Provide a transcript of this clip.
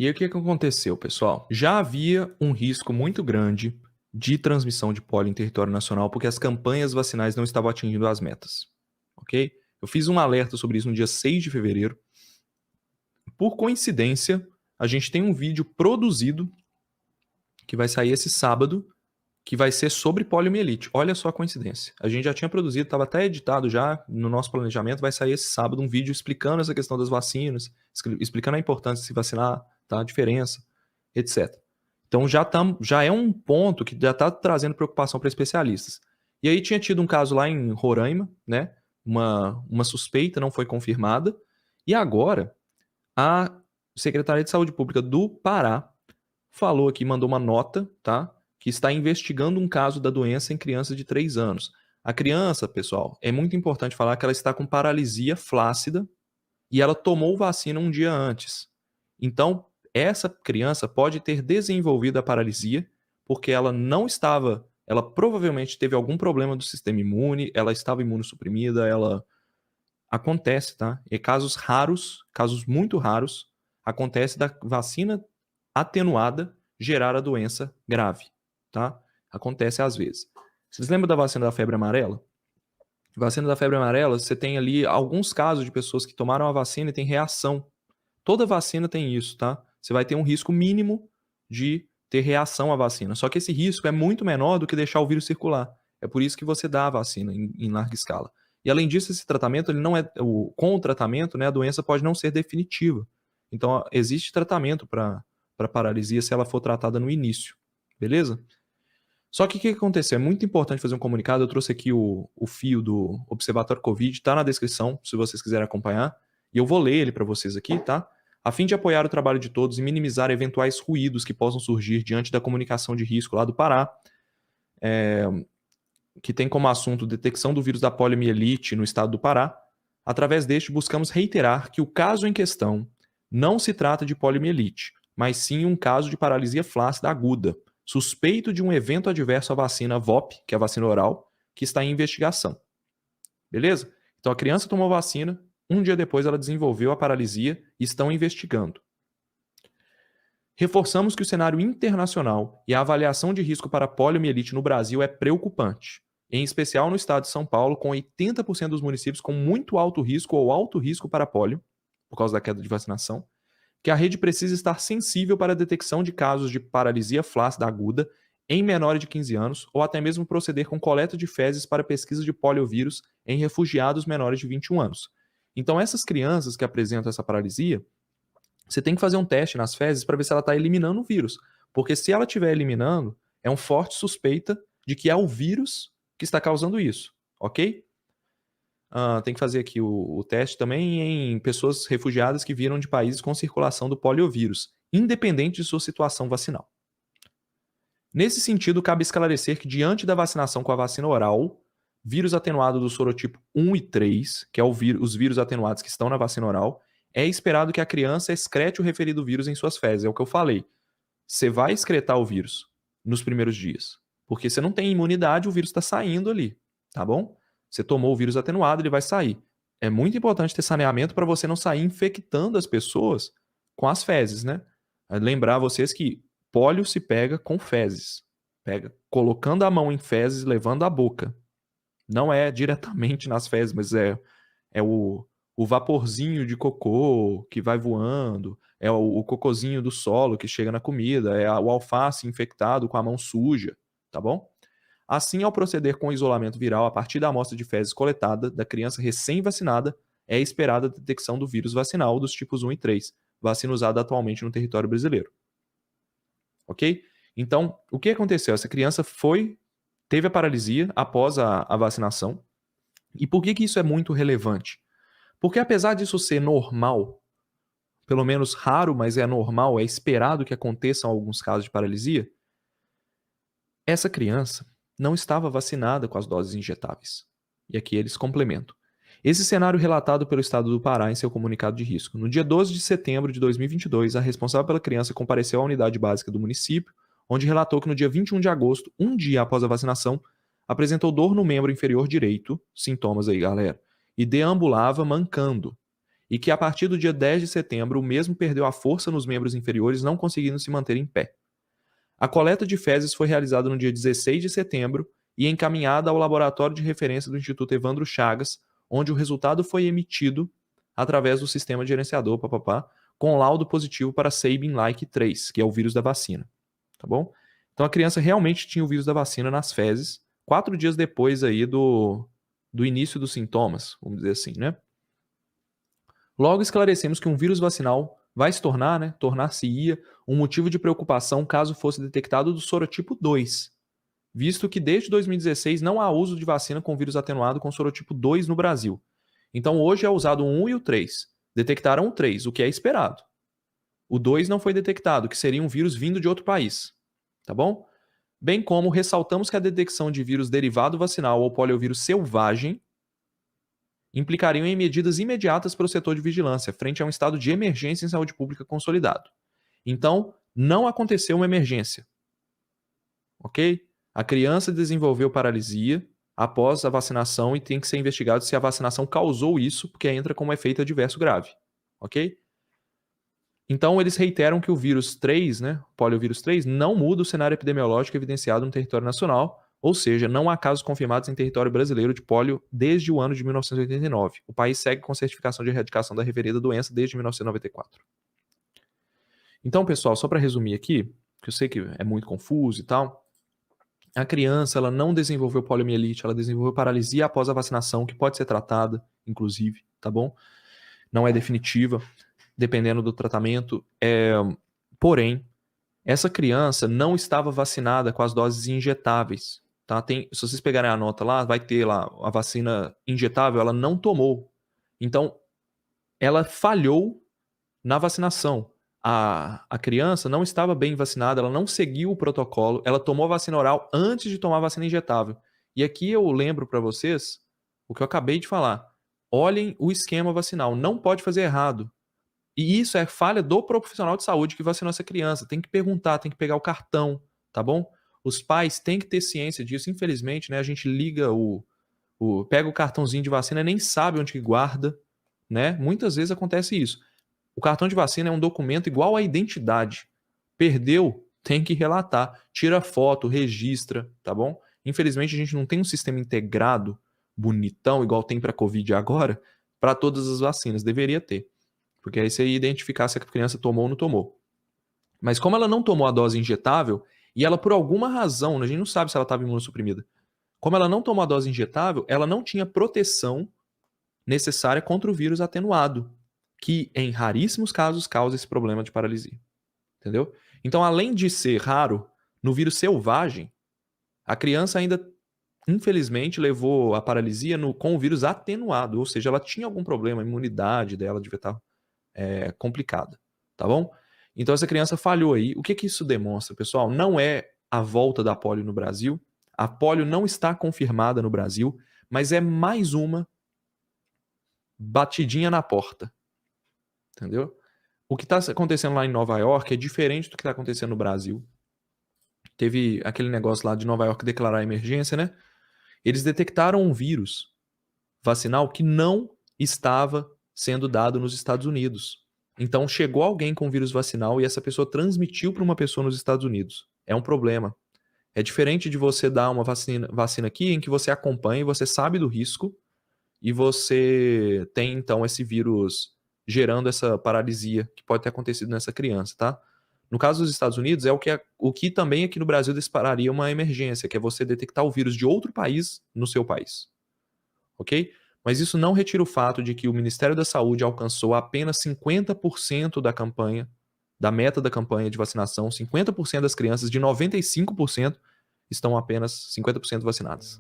E aí o que que aconteceu, pessoal? Já havia um risco muito grande de transmissão de pólio em território nacional porque as campanhas vacinais não estavam atingindo as metas, ok? Eu fiz um alerta sobre isso no dia 6 de fevereiro. Por coincidência, a gente tem um vídeo produzido que vai sair esse sábado, que vai ser sobre poliomielite. Olha só a coincidência. A gente já tinha produzido, estava até editado já no nosso planejamento, vai sair esse sábado um vídeo explicando essa questão das vacinas, explicando a importância de se vacinar, tá? A diferença, etc. Então já é um ponto que já está trazendo preocupação para especialistas. E aí tinha tido um caso lá em Roraima, né? Uma suspeita não foi confirmada. E agora a Secretaria de Saúde Pública do Pará falou aqui, mandou uma nota, tá? Que está investigando um caso da doença em criança de 3 anos. A criança, pessoal, é muito importante falar que ela está com paralisia flácida e ela tomou vacina um dia antes. Então, essa criança pode ter desenvolvido a paralisia porque ela não estava, ela provavelmente teve algum problema do sistema imune, ela estava imunossuprimida, ela acontece, tá? E casos raros, casos muito raros, acontece da vacina atenuada gerar a doença grave, tá? Acontece às vezes. Vocês lembram da vacina da febre amarela? Vacina da febre amarela, você tem ali alguns casos de pessoas que tomaram a vacina e tem reação. Toda vacina tem isso, tá? Você vai ter um risco mínimo de ter reação à vacina. Só que esse risco é muito menor do que deixar o vírus circular. É por isso que você dá a vacina em larga escala. E além disso, esse tratamento, ele não é, com o tratamento, né, a doença pode não ser definitiva. Então, existe tratamento para paralisia se ela for tratada no início. Beleza? Só que o que aconteceu? É muito importante fazer um comunicado. Eu trouxe aqui o fio do Observatório Covid, está na descrição, se vocês quiserem acompanhar. E eu vou ler ele para vocês aqui, tá? A fim de apoiar o trabalho de todos e minimizar eventuais ruídos que possam surgir diante da comunicação de risco lá do Pará, que tem como assunto detecção do vírus da poliomielite no estado do Pará, através deste buscamos reiterar que o caso em questão não se trata de poliomielite, mas sim um caso de paralisia flácida aguda, suspeito de um evento adverso à vacina VOP, que é a vacina oral, que está em investigação. Beleza? Então a criança tomou vacina, um dia depois ela desenvolveu a paralisia e estão investigando. Reforçamos que o cenário internacional e a avaliação de risco para poliomielite no Brasil é preocupante, em especial no estado de São Paulo, com 80% dos municípios com muito alto risco ou alto risco para polio, por causa da queda de vacinação, que a rede precisa estar sensível para a detecção de casos de paralisia flácida aguda em menores de 15 anos ou até mesmo proceder com coleta de fezes para pesquisa de poliovírus em refugiados menores de 21 anos. Então, essas crianças que apresentam essa paralisia, você tem que fazer um teste nas fezes para ver se ela está eliminando o vírus. Porque se ela estiver eliminando, é um forte suspeita de que é o vírus que está causando isso, ok? Tem que fazer aqui o teste também em pessoas refugiadas que viram de países com circulação do poliovírus, independente de sua situação vacinal. Nesse sentido, cabe esclarecer que, diante da vacinação com a vacina oral, vírus atenuado do sorotipo 1 e 3, que é os vírus atenuados que estão na vacina oral, é esperado que a criança excrete o referido vírus em suas fezes. É o que eu falei. Você vai excretar o vírus nos primeiros dias, porque você não tem imunidade, o vírus está saindo ali, tá bom? Você tomou o vírus atenuado, ele vai sair. É muito importante ter saneamento para você não sair infectando as pessoas com as fezes, né? Lembrar vocês que pólio se pega com fezes. Pega colocando a mão em fezes, levando à boca. Não é diretamente nas fezes, mas é o vaporzinho de cocô que vai voando, é o cocôzinho do solo que chega na comida, é o alface infectado com a mão suja, tá bom? Assim, ao proceder com o isolamento viral a partir da amostra de fezes coletada da criança recém-vacinada, é esperada a detecção do vírus vacinal dos tipos 1 e 3, vacina usada atualmente no território brasileiro. Ok? Então, o que aconteceu? Essa criança teve a paralisia após a vacinação. E por que isso é muito relevante? Porque apesar disso ser normal, pelo menos raro, mas é normal, é esperado que aconteçam alguns casos de paralisia, essa criança não estava vacinada com as doses injetáveis. E aqui eles complementam. Esse cenário relatado pelo Estado do Pará em seu comunicado de risco. No dia 12 de setembro de 2022, a responsável pela criança compareceu à unidade básica do município, onde relatou que no dia 21 de agosto, um dia após a vacinação, apresentou dor no membro inferior direito, sintomas aí, galera, e deambulava mancando. e que a partir do dia 10 de setembro o mesmo perdeu a força nos membros inferiores, não conseguindo se manter em pé. A coleta de fezes foi realizada no dia 16 de setembro e encaminhada ao laboratório de referência do Instituto Evandro Chagas, onde o resultado foi emitido através do sistema gerenciador, com laudo positivo para Sabin-like 3, que é o vírus da vacina. Tá bom? Então a criança realmente tinha o vírus da vacina nas fezes, 4 dias depois aí do início dos sintomas, vamos dizer assim, né? Logo esclarecemos que um vírus vacinal vai se tornar, né, tornar-se-ia um motivo de preocupação caso fosse detectado do sorotipo 2, visto que desde 2016 não há uso de vacina com vírus atenuado com sorotipo 2 no Brasil. Então hoje é usado o 1 e o 3. Detectaram o 3, o que é esperado. O 2 não foi detectado, que seria um vírus vindo de outro país. Tá bom? Bem como ressaltamos que a detecção de vírus derivado vacinal ou poliovírus selvagem implicariam em medidas imediatas para o setor de vigilância, frente a um estado de emergência em saúde pública consolidado. Então, não aconteceu uma emergência. Ok? A criança desenvolveu paralisia após a vacinação e tem que ser investigado se a vacinação causou isso, porque entra como efeito adverso grave. Ok? Então, eles reiteram que o vírus 3, né, o poliovírus 3, não muda o cenário epidemiológico evidenciado no território nacional, ou seja, não há casos confirmados em território brasileiro de pólio desde o ano de 1989. O país segue com certificação de erradicação da referida doença desde 1994. Então, pessoal, só para resumir aqui, que eu sei que é muito confuso e tal, a criança ela não desenvolveu poliomielite, ela desenvolveu paralisia após a vacinação, que pode ser tratada, inclusive, tá bom? Não é definitiva, dependendo do tratamento. Porém, essa criança não estava vacinada com as doses injetáveis. Tá? Se vocês pegarem a nota lá, vai ter lá a vacina injetável, ela não tomou. Então, ela falhou na vacinação. A criança não estava bem vacinada, ela não seguiu o protocolo, ela tomou a vacina oral antes de tomar a vacina injetável. E aqui eu lembro para vocês o que eu acabei de falar. Olhem o esquema vacinal, não pode fazer errado. E isso é falha do profissional de saúde que vacinou essa criança. Tem que perguntar, tem que pegar o cartão, tá bom? Os pais têm que ter ciência disso. Infelizmente, né, a gente liga pega o cartãozinho de vacina e nem sabe onde que guarda, né? Muitas vezes acontece isso. O cartão de vacina é um documento igual à identidade. Perdeu, tem que relatar. Tira foto, registra, tá bom? Infelizmente, a gente não tem um sistema integrado, bonitão, igual tem para a Covid agora, para todas as vacinas. Deveria ter. Porque aí você ia identificar se a criança tomou ou não tomou. Mas como ela não tomou a dose injetável, e ela por alguma razão, a gente não sabe se ela estava imunossuprimida, como ela não tomou a dose injetável, ela não tinha proteção necessária contra o vírus atenuado, que em raríssimos casos causa esse problema de paralisia. Entendeu? Então, além de ser raro, no vírus selvagem, a criança ainda, infelizmente, levou a paralisia com o vírus atenuado, ou seja, ela tinha algum problema, a imunidade dela devia estar complicada, tá bom? Então essa criança falhou aí. O que que isso demonstra, pessoal? Não é a volta da polio no Brasil. A polio não está confirmada no Brasil, mas é mais uma batidinha na porta, entendeu? O que está acontecendo lá em Nova York é diferente do que está acontecendo no Brasil. Teve aquele negócio lá de Nova York declarar a emergência, né? Eles detectaram um vírus vacinal que não estava sendo dado nos Estados Unidos. Então chegou alguém com vírus vacinal e essa pessoa transmitiu para uma pessoa nos Estados Unidos. É um problema. É diferente de você dar uma vacina aqui em que você acompanha, você sabe do risco e você tem então esse vírus gerando essa paralisia que pode ter acontecido nessa criança, tá? No caso dos Estados Unidos, é o que também aqui no Brasil dispararia uma emergência, que é você detectar o vírus de outro país no seu país. Ok? Mas isso não retira o fato de que o Ministério da Saúde alcançou apenas 50% da campanha, da meta da campanha de vacinação. 50% das crianças, de 95%, estão apenas 50% vacinadas.